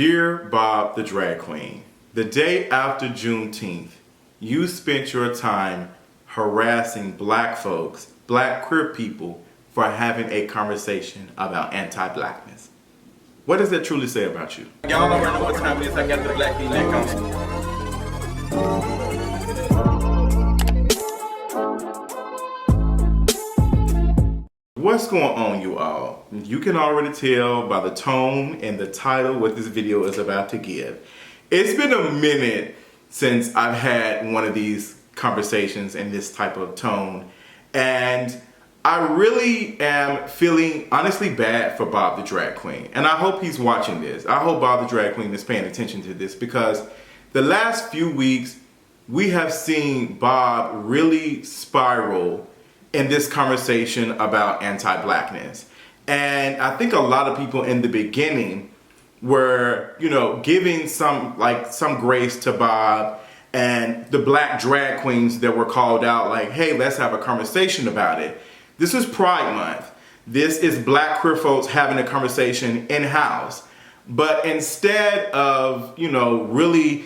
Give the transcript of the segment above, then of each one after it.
Dear Bob the Drag Queen, the day after Juneteenth, you spent your time harassing black folks, black queer people, for having a conversation about anti-blackness. What does that truly say about you? Y'all already know what time it is. I got the black feedback on. What's going on, you all? You can already tell by the tone and the title what this video is about to give. It's been a minute since I've had one of these conversations in this type of tone, and I really am feeling honestly bad for Bob the Drag Queen, and I hope he's watching this. I hope Bob the Drag Queen is paying attention to this, because the last few weeks we have seen Bob really spiral in this conversation about anti-blackness. And I think a lot of people in the beginning were, giving some grace to Bob and the black drag queens that were called out, like, hey, let's have a conversation about it. This is Pride Month. This is black queer folks having a conversation in-house. But instead of, really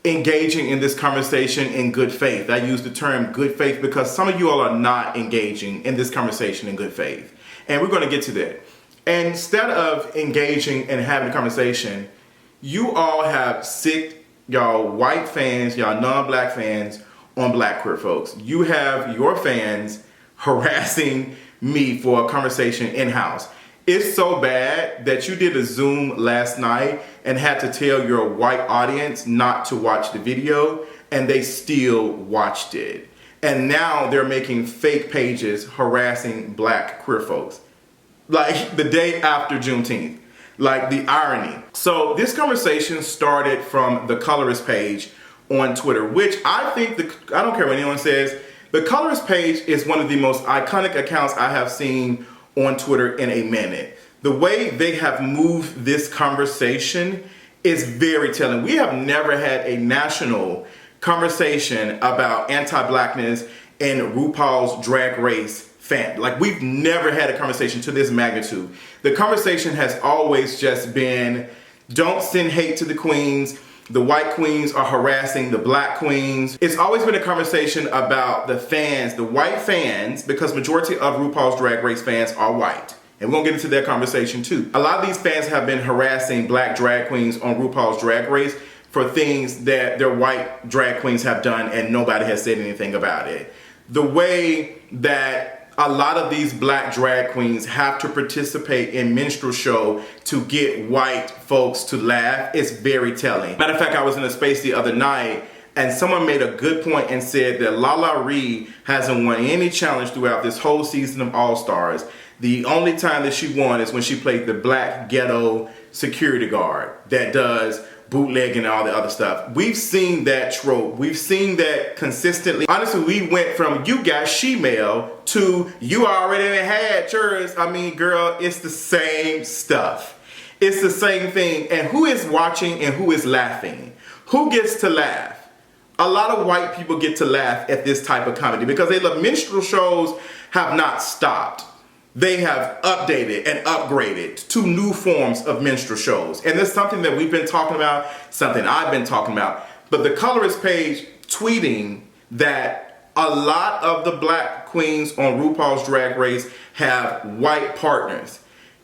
engaging in this conversation in good faith. I use the term good faith because some of you all are not engaging in this conversation in good faith. And we're going to get to that. And instead of engaging and having a conversation, you all have sick, y'all white fans, y'all non-black fans on black queer folks. You have your fans harassing me for a conversation in-house. It's so bad that you did a Zoom last night and had to tell your white audience not to watch the video, and they still watched it. And now they're making fake pages harassing black queer folks. Like the day after Juneteenth. Like the irony. So this conversation started from the Colorist page on Twitter, which I think, I don't care what anyone says, the Colorist page is one of the most iconic accounts I have seen on Twitter in a minute. The way they have moved this conversation is very telling. We have never had a national conversation about anti-blackness in RuPaul's Drag Race fan. Like, we've never had a conversation to this magnitude. The conversation has always just been, don't send hate to the queens. The white queens are harassing the black queens. It's always been a conversation about the fans, the white fans, because majority of RuPaul's Drag Race fans are white. And we're gonna get into that conversation too. A lot of these fans have been harassing black drag queens on RuPaul's Drag Race for things that their white drag queens have done and nobody has said anything about it. The way that a lot of these black drag queens have to participate in minstrel show to get white folks to laugh is very telling. Matter of fact, I was in a space the other night and someone made a good point and said that LaLa Ri hasn't won any challenge throughout this whole season of All Stars. The only time that she won is when she played the black ghetto security guard that does bootlegging and all the other stuff. We've seen that trope. We've seen that consistently. Honestly, we went from you got she-mail to you already had yours. I mean, girl, it's the same stuff. It's the same thing. And who is watching and who is laughing? Who gets to laugh? A lot of white people get to laugh at this type of comedy because they love minstrel shows have not stopped. They have updated and upgraded to new forms of minstrel shows. And that's something that we've been talking about, something I've been talking about. But the Colorist page tweeting that a lot of the black queens on RuPaul's Drag Race have white partners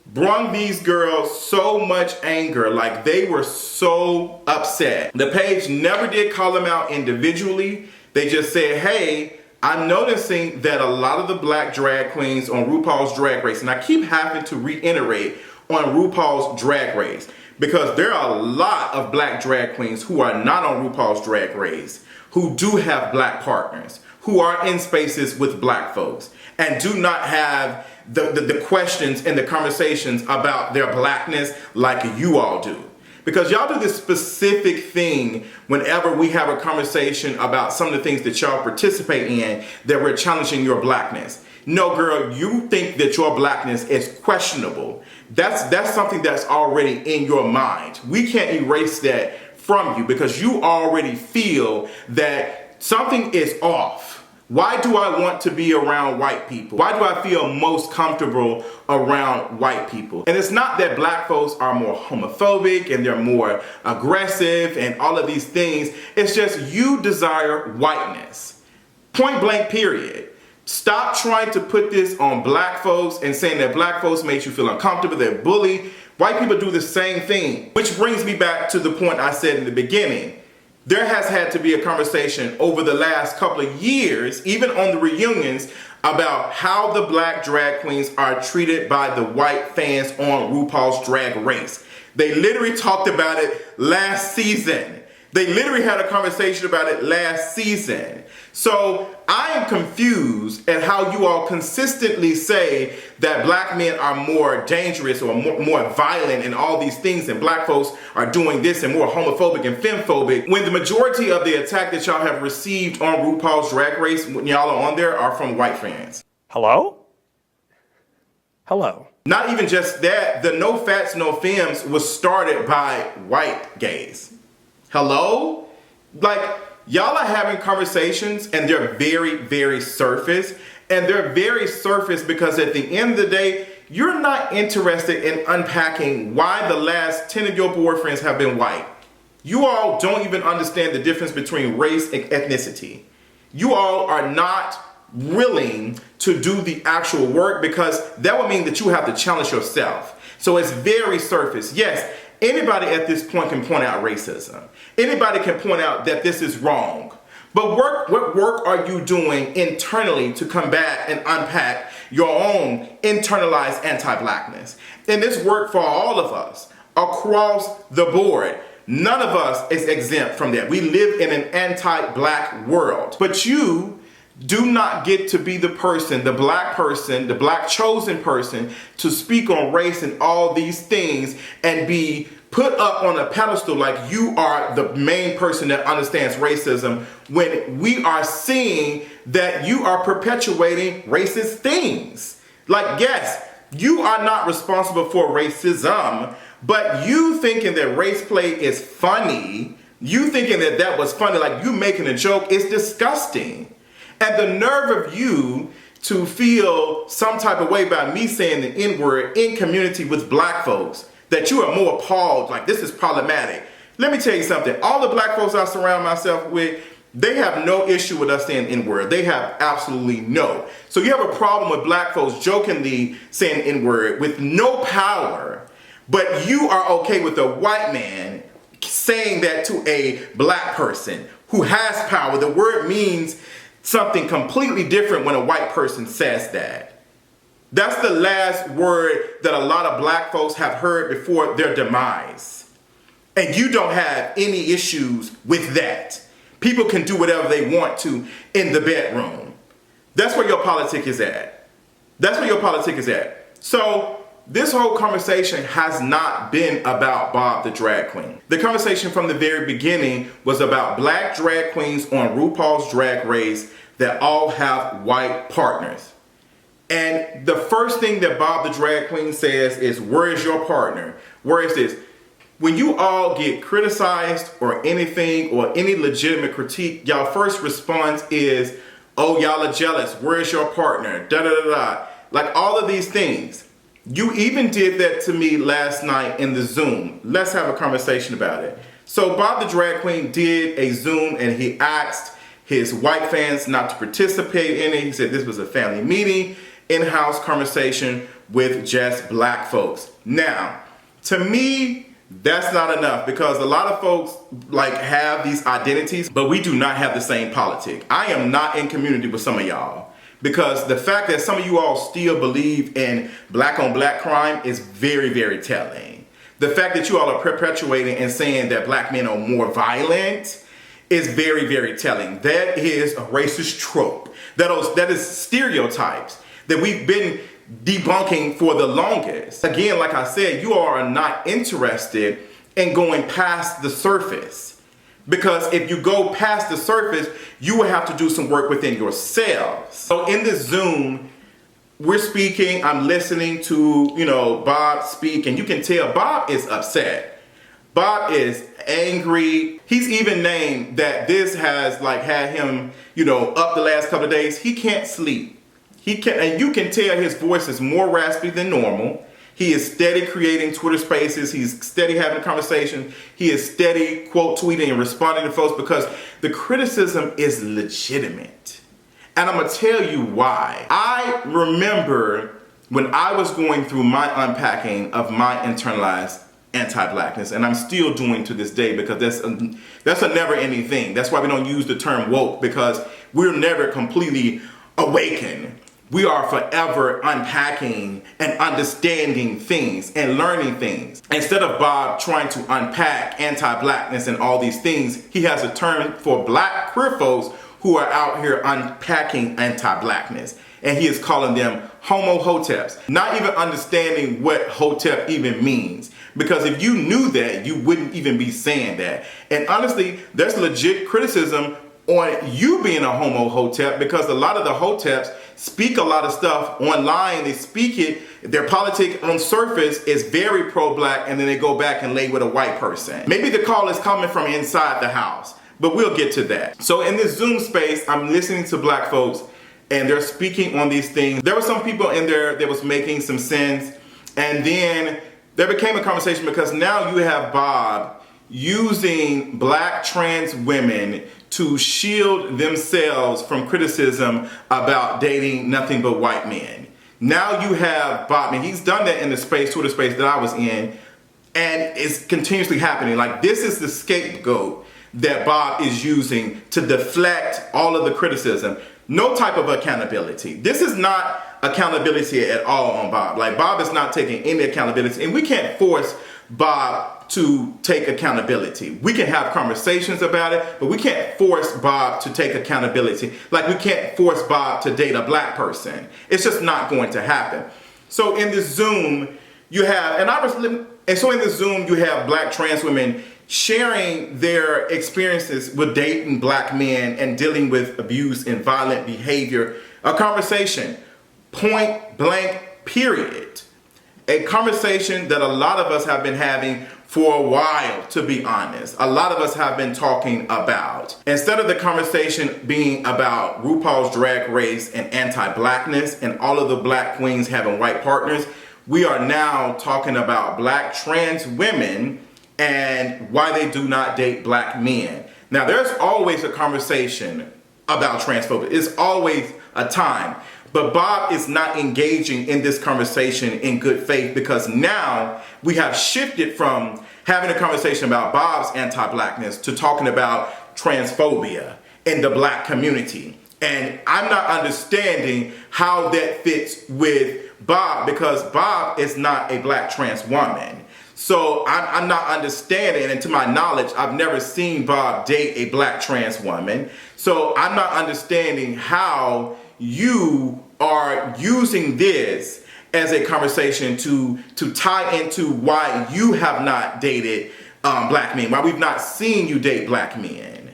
brought these girls so much anger, like they were so upset. The page never did call them out individually. They just said, hey, I'm noticing that a lot of the black drag queens on RuPaul's Drag Race, and I keep having to reiterate on RuPaul's Drag Race, because there are a lot of black drag queens who are not on RuPaul's Drag Race, who do have black partners, who are in spaces with black folks, and do not have the questions and the conversations about their blackness like you all do. Because y'all do this specific thing whenever we have a conversation about some of the things that y'all participate in that we're challenging your blackness. No, girl, you think that your blackness is questionable. That's something that's already in your mind. We can't erase that from you because you already feel that something is off Why do I want to be around white people? Why do I feel most comfortable around white people? And it's not that black folks are more homophobic and they're more aggressive and all of these things. It's just you desire whiteness. Point blank, period. Stop trying to put this on black folks and saying that black folks make you feel uncomfortable, they're bullied. White people do the same thing, which brings me back to the point I said in the beginning. There has had to be a conversation over the last couple of years, even on the reunions, about how the black drag queens are treated by the white fans on RuPaul's Drag Race. They literally talked about it last season. They literally had a conversation about it last season. So I am confused at how you all consistently say that black men are more dangerous or more violent and all these things, and black folks are doing this and more homophobic and femphobic, when the majority of the attack that y'all have received on RuPaul's Drag Race when y'all are on there are from white fans. Hello? Hello. Not even just that, the No Fats, No Femmes was started by white gays. Hello? Like, y'all are having conversations and they're very, very surface. And they're very surface because at the end of the day, you're not interested in unpacking why the last 10 of your boyfriends have been white. You all don't even understand the difference between race and ethnicity. You all are not willing to do the actual work because that would mean that you have to challenge yourself. So it's very surface. Yes, anybody at this point can point out racism. Anybody can point out that this is wrong. But what work are you doing internally to combat and unpack your own internalized anti-blackness? And this work for all of us across the board. None of us is exempt from that. We live in an anti-black world. But you do not get to be the person, the black chosen person to speak on race and all these things and be put up on a pedestal like you are the main person that understands racism when we are seeing that you are perpetuating racist things. Like, yes, you are not responsible for racism, but you thinking that race play is funny, you thinking that that was funny, like you making a joke, is disgusting. And the nerve of you to feel some type of way by me saying the N-word in community with black folks, that you are more appalled, like this is problematic. Let me tell you something. All the black folks I surround myself with, they have no issue with us saying N-word. They have absolutely no. So you have a problem with black folks jokingly saying N-word with no power, but you are okay with a white man saying that to a black person who has power. The word means something completely different when a white person says that. That's the last word that a lot of black folks have heard before their demise. And you don't have any issues with that. People can do whatever they want to in the bedroom. That's where your politic is at. That's where your politic is at. So this whole conversation has not been about Bob the drag queen. The conversation from the very beginning was about black drag queens on RuPaul's Drag Race that all have white partners. And the first thing that Bob the drag queen says is, where is your partner? Where is this? When you all get criticized or anything or any legitimate critique, y'all first response is, oh, y'all are jealous. Where is your partner? Da da da da. Like all of these things. You even did that to me last night in the Zoom. Let's have a conversation about it. So Bob the drag queen did a Zoom and he asked his white fans not to participate in it. He said this was a family meeting, in-house conversation with just black folks. Now, to me, that's not enough because a lot of folks like have these identities, but we do not have the same politic. I am not in community with some of y'all because the fact that some of you all still believe in black on black crime is very, very telling. The fact that you all are perpetuating and saying that black men are more violent is very, very telling. That is a racist trope. That is stereotypes that we've been debunking for the longest. Again, like I said, you all are not interested in going past the surface. Because if you go past the surface, you will have to do some work within yourselves. So in this Zoom, we're speaking, I'm listening to, Bob speak, and you can tell Bob is upset. Bob is angry. He's even named that this has like had him, up the last couple of days. He can't sleep. And you can tell his voice is more raspy than normal. He is steady creating Twitter spaces. He's steady having a conversation. He is steady quote tweeting and responding to folks because the criticism is legitimate. And I'm going to tell you why. I remember when I was going through my unpacking of my internalized anti-blackness, and I'm still doing to this day because that's a never-ending thing. That's why we don't use the term woke, because we're never completely awakened. We are forever unpacking and understanding things and learning things. Instead of Bob trying to unpack anti-blackness and all these things, he has a term for black queer folks who are out here unpacking anti-blackness. And he is calling them homo hoteps, not even understanding what hotep even means. Because if you knew that, you wouldn't even be saying that. And honestly, there's legit criticism on you being a homo hotep, because a lot of the hoteps speak a lot of stuff online. They speak it, their politic on surface is very pro-black, and then they go back and lay with a white person. Maybe the call is coming from inside the house, but we'll get to that. So in this Zoom space, I'm listening to black folks, and they're speaking on these things. There were some people in there that was making some sense, and then there became a conversation because now you have Bob using black trans women to shield themselves from criticism about dating nothing but white men. Now you have Bob, and he's done that in the Twitter space that I was in, and it's continuously happening. Like, this is the scapegoat that Bob is using to deflect all of the criticism. No type of accountability. This is not accountability at all on Bob. Like, Bob is not taking any accountability, and we can't force Bob to take accountability. We can have conversations about it, but we can't force Bob to take accountability. Like, we can't force Bob to date a black person. It's just not going to happen. So in this Zoom, you have, you have black trans women sharing their experiences with dating black men and dealing with abuse and violent behavior. A conversation, point blank, period. A conversation that a lot of us have been having for a while, to be honest. A lot of us have been talking about. Instead of the conversation being about RuPaul's Drag Race and anti-blackness and all of the black queens having white partners, we are now talking about black trans women and why they do not date black men. Now, there's always a conversation about transphobia. It's always a time. But Bob is not engaging in this conversation in good faith, because now we have shifted from having a conversation about Bob's anti-blackness to talking about transphobia in the black community. And I'm not understanding how that fits with Bob, because Bob is not a black trans woman. So I'm not understanding, and to my knowledge, I've never seen Bob date a black trans woman. So I'm not understanding how you are using this as a conversation to tie into why you have not dated black men, why we've not seen you date black men.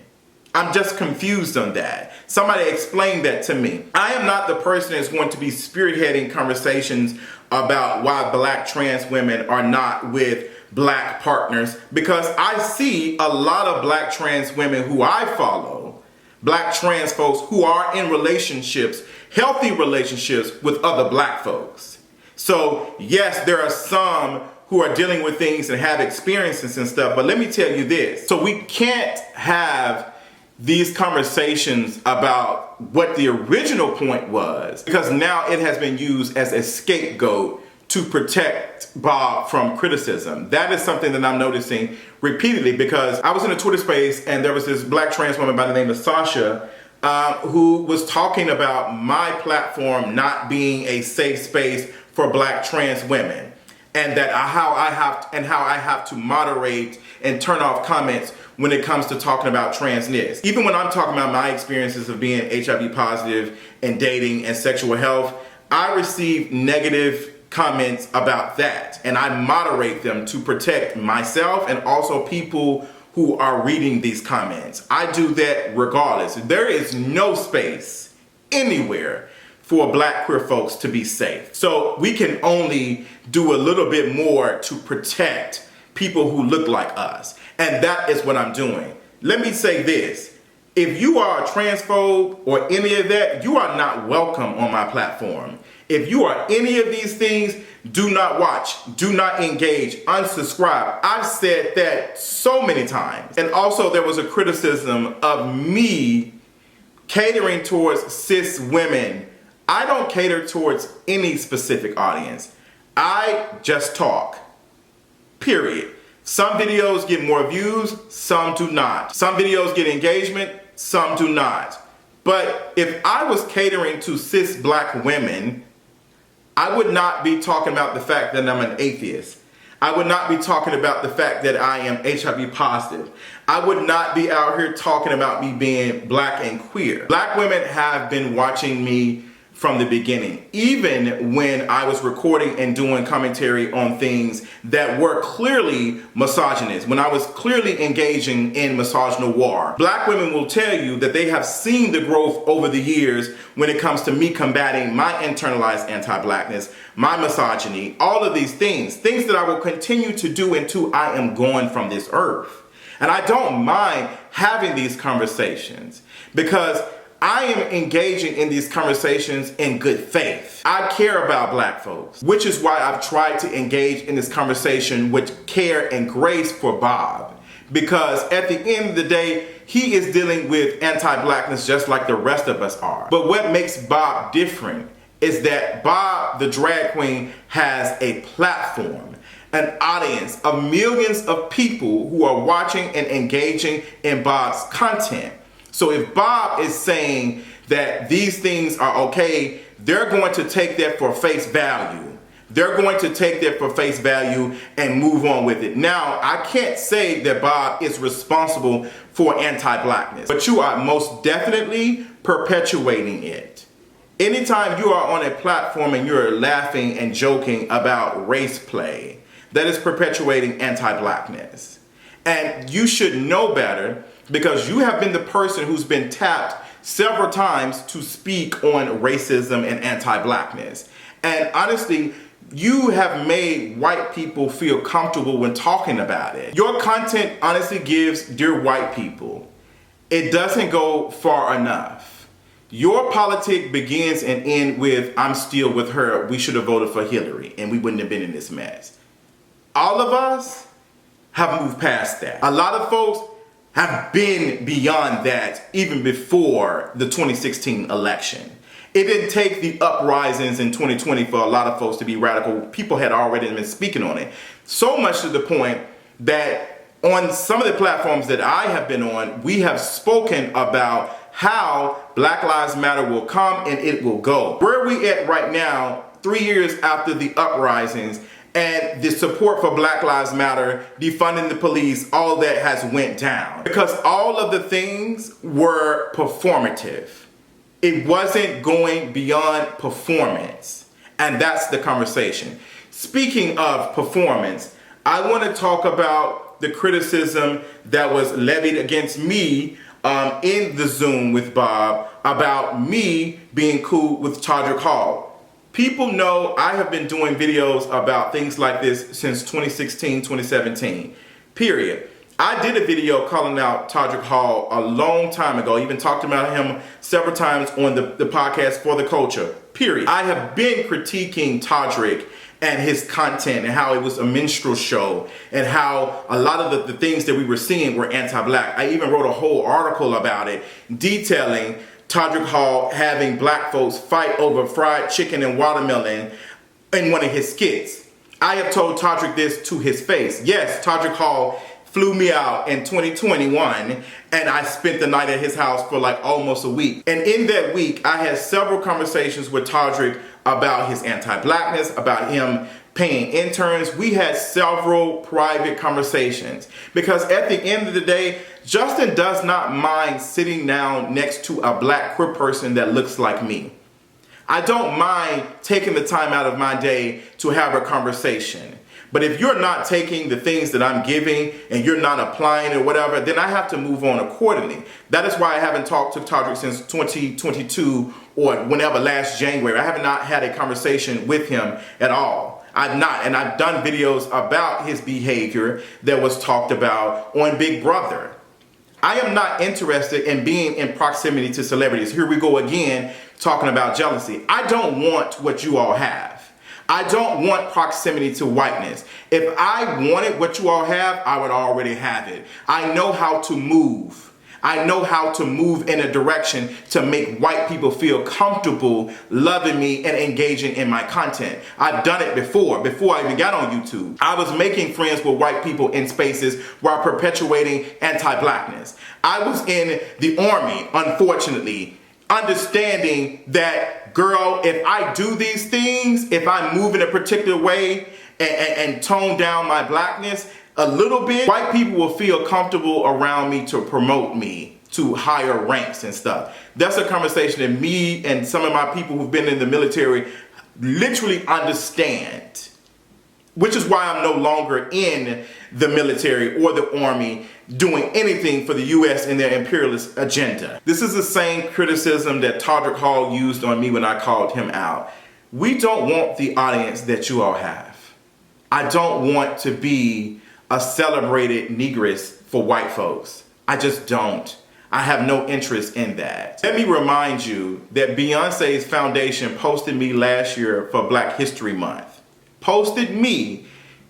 I'm just confused on that. Somebody explain that to me. I am not the person that's going to be spearheading conversations about why black trans women are not with black partners, because I see a lot of black trans women who I follow, black trans folks who are in relationships, healthy relationships with other black folks. So yes, there are some who are dealing with things and have experiences and stuff, but let me tell you this. So we can't have these conversations about what the original point was, because now it has been used as a scapegoat to protect Bob from criticism. That is something that I'm noticing repeatedly, because I was in a Twitter space and there was this black trans woman by the name of Sasha who was talking about my platform not being a safe space for black trans women, and that how I have to moderate and turn off comments when it comes to talking about transness. Even when I'm talking about my experiences of being HIV positive and dating and sexual health, I receive negative comments about that, and I moderate them to protect myself and also people who are reading these comments. I do that regardless. There is no space anywhere for black queer folks to be safe. So we can only do a little bit more to protect people who look like us. And that is what I'm doing. Let me say this. If you are a transphobe or any of that, you are not welcome on my platform. If you are any of these things, do not watch, do not engage, unsubscribe. I've said that so many times. And also there was a criticism of me catering towards cis women. I don't cater towards any specific audience. I just talk, period. Some videos get more views, some do not. Some videos get engagement, some do not. But if I was catering to cis black women, I would not be talking about the fact that I'm an atheist. I would not be talking about the fact that I am HIV positive. I would not be out here talking about me being black and queer. Black women have been watching me from the beginning, even when I was recording and doing commentary on things that were clearly misogynist, when I was clearly engaging in misogyny war. Black women will tell you that they have seen the growth over the years when it comes to me combating my internalized anti-blackness, my misogyny, all of these things that I will continue to do until I am gone from this earth. And I don't mind having these conversations because I am engaging in these conversations in good faith. I care about black folks, which is why I've tried to engage in this conversation with care and grace for Bob. Because at the end of the day, he is dealing with anti-blackness just like the rest of us are. But what makes Bob different is that Bob, the drag queen, has a platform, an audience of millions of people who are watching and engaging in Bob's content. So if Bob is saying that these things are okay, they're going to take that for face value. They're going to take that for face value and move on with it. Now, I can't say that Bob is responsible for anti-blackness, but you are most definitely perpetuating it. Anytime you are on a platform and you're laughing and joking about race play, that is perpetuating anti-blackness. And you should know better, because you have been the person who's been tapped several times to speak on racism and anti-blackness. And honestly, you have made white people feel comfortable when talking about it. Your content honestly gives dear white people. It doesn't go far enough. Your politic begins and ends with, I'm still with her, we should have voted for Hillary and we wouldn't have been in this mess. All of us have moved past that. A lot of folks have been beyond that even before the 2016 election. It didn't take the uprisings in 2020 for a lot of folks to be radical. People had already been speaking on it. So much to the point that on some of the platforms that I have been on, we have spoken about how Black Lives Matter will come and it will go. Where are we at right now, 3 years after the uprisings, and the support for Black Lives Matter, defunding the police, all that has went down? Because all of the things were performative. It wasn't going beyond performance. And that's the conversation. Speaking of performance, I want to talk about the criticism that was levied against me in the Zoom with Bob about me being cool with Todrick Hall. People know I have been doing videos about things like this since 2016, 2017, period. I did a video calling out Todrick Hall a long time ago, even talked about him several times on the podcast For the Culture, period. I have been critiquing Todrick and his content and how it was a minstrel show and how a lot of the things that we were seeing were anti-black. I even wrote a whole article about it detailing Todrick Hall having black folks fight over fried chicken and watermelon in one of his skits. I have told Todrick this to his face. Yes, Todrick Hall flew me out in 2021 and I spent the night at his house for like almost a week. And in that week, I had several conversations with Todrick about his anti-blackness, about him paying interns. We had several private conversations because at the end of the day, Justin does not mind sitting down next to a black queer person that looks like me. I don't mind taking the time out of my day to have a conversation. But if you're not taking the things that I'm giving and you're not applying or whatever, then I have to move on accordingly. That is why I haven't talked to Todrick since 2022 or whenever last January. I have not had a conversation with him at all. I've not. And I've done videos about his behavior that was talked about on Big Brother. I am not interested in being in proximity to celebrities. Here we go again, talking about jealousy. I don't want what you all have. I don't want proximity to whiteness. If I wanted what you all have, I would already have it. I know how to move. I know how to move in a direction to make white people feel comfortable loving me and engaging in my content. I've done it before I even got on YouTube. I was making friends with white people in spaces while perpetuating anti-blackness. I was in the army, unfortunately, understanding that, girl, if I do these things, if I move in a particular way and tone down my blackness a little bit, white people will feel comfortable around me to promote me to higher ranks and stuff. That's a conversation that me and some of my people who've been in the military literally understand. Which is why I'm no longer in the military or the army doing anything for the US and their imperialist agenda. This is the same criticism that Todrick Hall used on me when I called him out. We don't want the audience that you all have. I don't want to be a celebrated negress for white folks. I just don't. I have no interest in that. Let me remind you that Beyonce's foundation posted me last year for Black History Month. Posted me,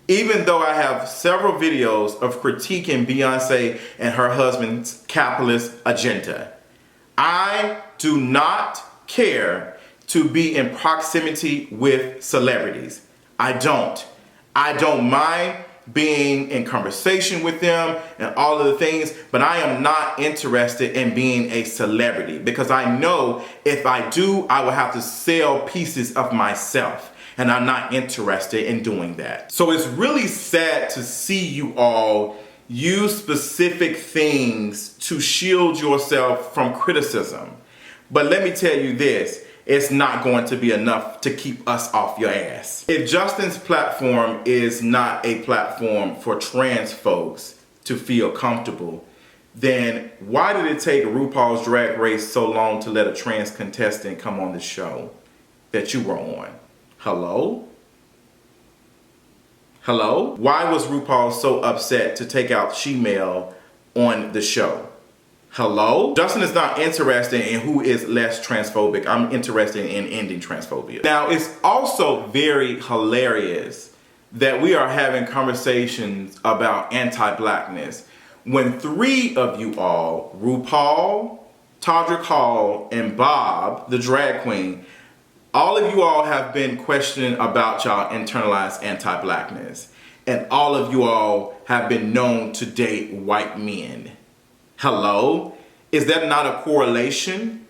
even though I have several videos of critiquing Beyonce and her husband's capitalist agenda. I do not care to be in proximity with celebrities. I don't. I don't mind being in conversation with them and all of the things, but I am not interested in being a celebrity because I know if I do, I will have to sell pieces of myself. And I'm not interested in doing that. So it's really sad to see you all use specific things to shield yourself from criticism. But let me tell you this, it's not going to be enough to keep us off your ass. If Justin's platform is not a platform for trans folks to feel comfortable, then why did it take RuPaul's Drag Race so long to let a trans contestant come on the show that you were on? Hello? Hello? Why was RuPaul so upset to take out She-Male on the show? Hello? Justin is not interested in who is less transphobic. I'm interested in ending transphobia. Now, it's also very hilarious that we are having conversations about anti-blackness when three of you all, RuPaul, Todrick Hall, and Bob, the drag queen, all of you all have been questioning about y'all internalized anti-blackness. And all of you all have been known to date white men. Hello? Is that not a correlation?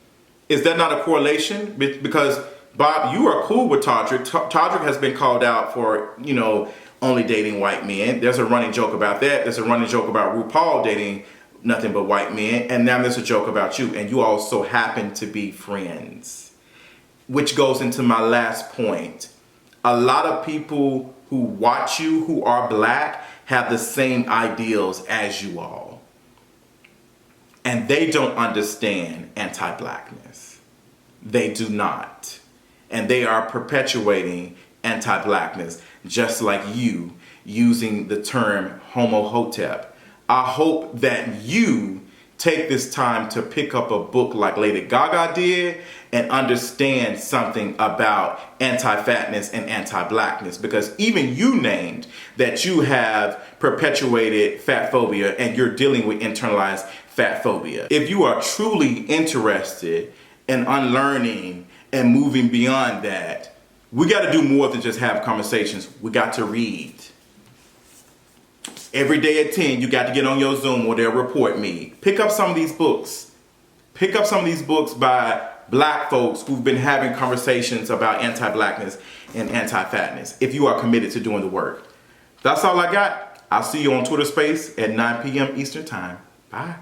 Is that not a correlation? Because Bob, you are cool with Todrick. Todrick has been called out for, you know, only dating white men. There's a running joke about that. There's a running joke about RuPaul dating nothing but white men. And now there's a joke about you. And you also happen to be friends. Which goes into my last point. A lot of people who watch you who are black have the same ideals as you all. And they don't understand anti-blackness. They do not. And they are perpetuating anti-blackness just like you using the term homo hotep. I hope that you take this time to pick up a book like Lady Gaga did and understand something about anti-fatness and anti-blackness, because even you named that you have perpetuated fat phobia and you're dealing with internalized fat phobia. If you are truly interested in unlearning and moving beyond that, we got to do more than just have conversations. We got to read. Every day at 10, you got to get on your Zoom or they'll report me. Pick up some of these books. Pick up some of these books by black folks who've been having conversations about anti-blackness and anti-fatness if you are committed to doing the work. That's all I got. I'll see you on Twitter Space at 9 p.m. Eastern Time. Bye.